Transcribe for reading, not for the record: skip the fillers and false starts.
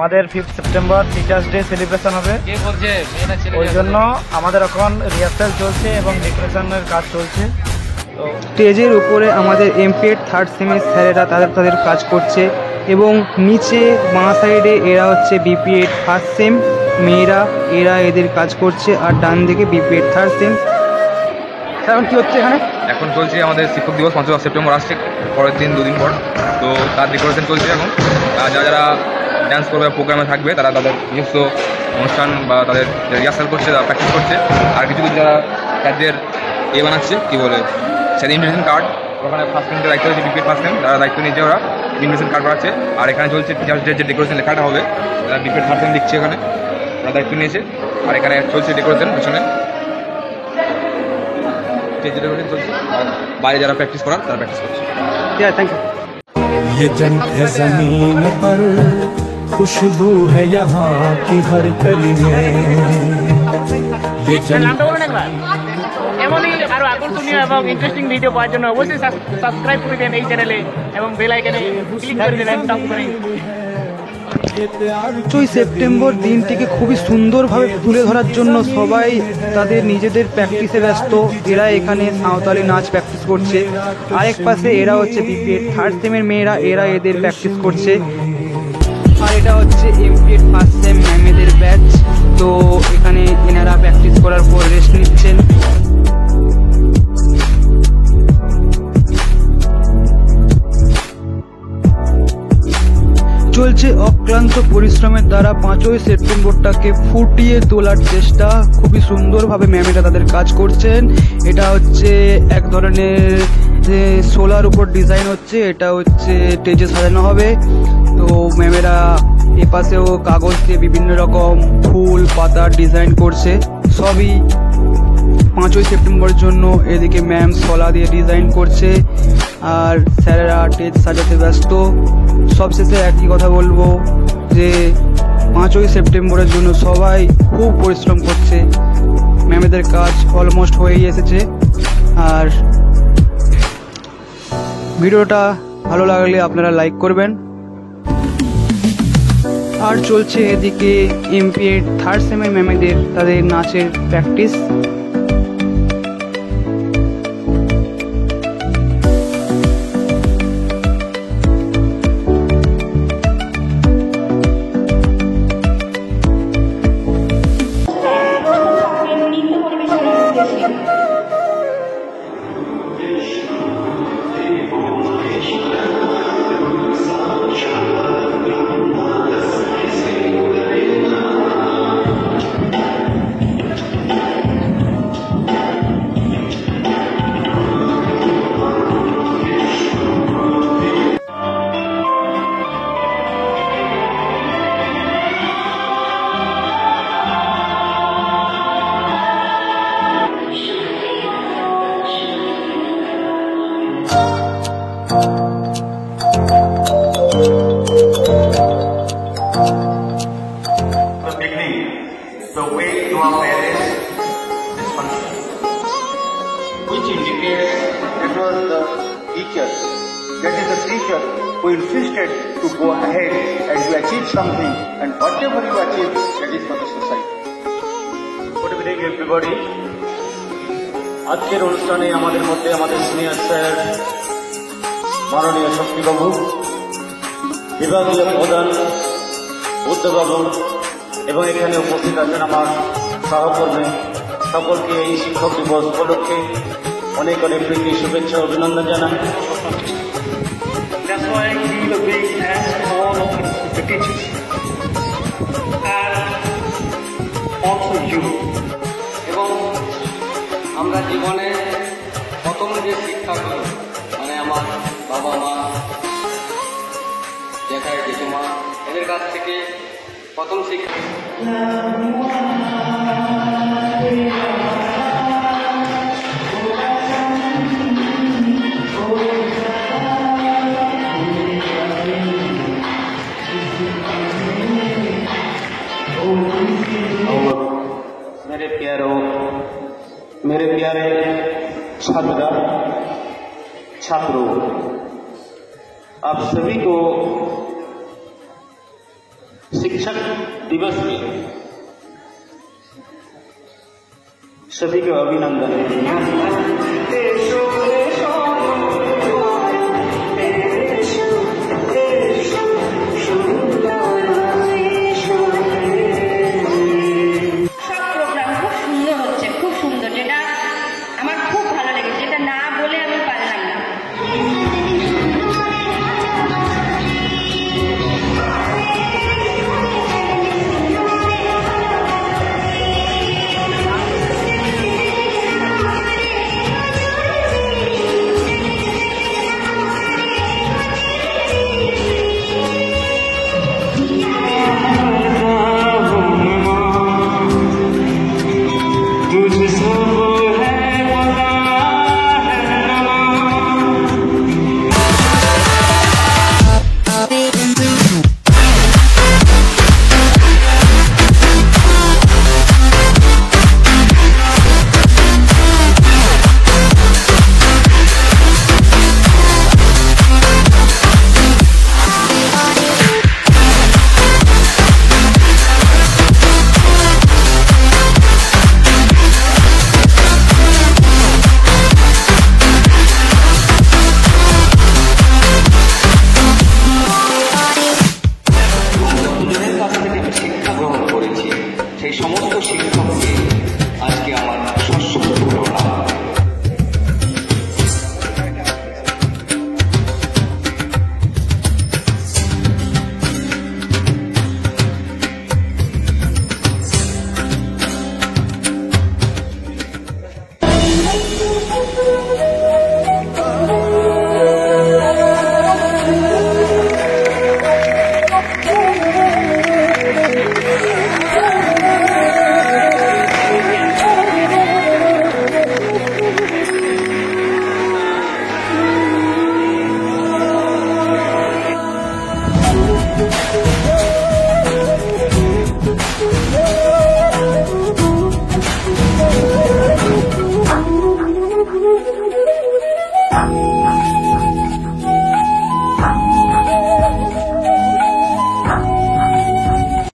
আমাদের 5 September teachers day celebration হবে, ওই জন্য আমাদের এখন রিহার্সাল চলছে এবং ডেকোরেশনের কাজ চলছে। তো স্টেজের উপরে আমাদের এমপিএড থার্ড সেমের স্যারেরা তাদের কাজ করছে এবং নিচে বাঁ সাইডে এরা হচ্ছে বিপিএড ফার্স্ট সেম মেয়েরা, এরা এদের কাজ করছে, আর ডান দিকে বিপিএড থার্ড সেম। এখন কি হচ্ছে এখানে? এখন চলছে আমাদের শিক্ষক দিবস 5 সেপ্টেম্বর আসছে, পরের দিন 2 দিন পর। তো তার ডেকোরেশন চলছে এখন। যারা যারা ডান্স করবে, প্রোগ্রামে থাকবে, তারা তাদের নিজস্ব অনুষ্ঠান বা তাদের রিহার্সাল করছে, তারা প্র্যাকটিস করছে। আর কিছু কিছু যারা তাদের বানাচ্ছে, কী বলে, সেটা ইনভিটেশন কার্ড, ওখানে ফার্স্ট টাইমটা দায়িত্ব হয়েছে বিপিএড ফার্স্ট টাইম, তারা দায়িত্ব নিয়েছে, ওরা ইনভিটেশন কার্ড বানাচ্ছে। আর এখানে চলছে টিচার্স ডে যে ডেকোরেশন লেখাটা হবে, তারা বিপিএড ফার্স্ট টাইম লিখছে, এখানে ওরা দায়িত্ব নিয়েছে। আর এখানে চলছে ডেকোরেশন পেছনে, স্টেজে ডেকোরেশন চলছে। আর বাইরে যারা প্র্যাকটিস করার, তারা প্র্যাকটিস করছে। Thank you. ये जंग है ज़मीन पर, खुशबू है यहाँ की हर गली में। ये जंग এমনই আরো আকর্ষণীয় এবং ইন্টারেস্টিং ভিডিও পাওয়ার জন্য অবশ্যই সাবস্ক্রাইব করে দেন এই চ্যানেলে এবং বেল আইকনে ক্লিক করে দেবেন টপ করে। 5ই সেপ্টেম্বর দিনটিকে খুবই সুন্দরভাবে তুলে ধরার জন্য সবাই তাদের নিজেদের প্র্যাকটিসে ব্যস্ত। এরা এখানে সাঁওতালি নাচ প্র্যাকটিস করছে, আরেক পাশে এরা হচ্ছে বিপিএড থার্ড সেমের মেয়েরা, এরা এদের প্র্যাকটিস করছে। আর এটা হচ্ছে এমপিএড ফার্স্ট সেম ম্যামেদের ব্যাচ। তো এখানে এনারা প্র্যাকটিস করার পর রেস্ট নিচ্ছেন। চলছে অক্লান্ত পরিশ্রমের দ্বারা 5ই সেপ্টেম্বরটাকে ফুটিয়ে তোলার চেষ্টা। খুবই সুন্দরভাবে ম্যামেরা তাদের কাজ করছেন। এটা হচ্ছে এক ধরনের সোলার উপর ডিজাইন হচ্ছে, এটা হচ্ছে স্টেজে সাজানো হবে। তো ম্যামেরা এপাশেও কাগজ দিয়ে বিভিন্ন রকম ফুল পাতার ডিজাইন করছে, সবই 5ই সেপ্টেম্বরের জন্য। এদিকে ম্যাম শলা দিয়ে ডিজাইন করছে আর স্যারেরা স্টেজ সাজাতে ব্যস্ত। সবশেষে একই কথা বলবো যে 5ই সেপ্টেম্বরের জন্য সবাই খুব পরিশ্রম করছে। ম্যামেদের কাজ অলমোস্ট হয়েই এসেছে। আর ভিডিওটা ভালো লাগলে আপনারা লাইক করবেন। আর চলছে এদিকে এমপিএড থার্ড সেমের ম্যামেদের তাদের নাচের practice. The way you are parents this function, which indicates it was the teacher, that is the teacher who insisted to go ahead and to achieve something, and whatever you achieve, that is for the society. Good evening everybody. আজকের অনুষ্ঠানে আমাদের মধ্যে আমাদের senior sir মাননীয় শক্তিবাবু, বিভাগীয় প্রধান বুদ্ধবাবু এবং এখানে উপস্থিত আছেন আমার সহকর্মী, সকলকে এই শিক্ষক দিবস উপলক্ষে অনেক অনেক প্রীতি, শুভেচ্ছা, অভিনন্দন জানাই। That's why I feel a big thanks to all of the teachers and also you. এবং আমরা জীবনে প্রথম যে শিক্ষাগুলো, মানে আমার বাবা মা, জ্যাঠাই জেঠুমা, এদের কাছ থেকে প্রথম শিক্ষা। मेरे प्यारे छात्रों, आप सभी को शिक्षक दिवस में सभी को अभिनंदन।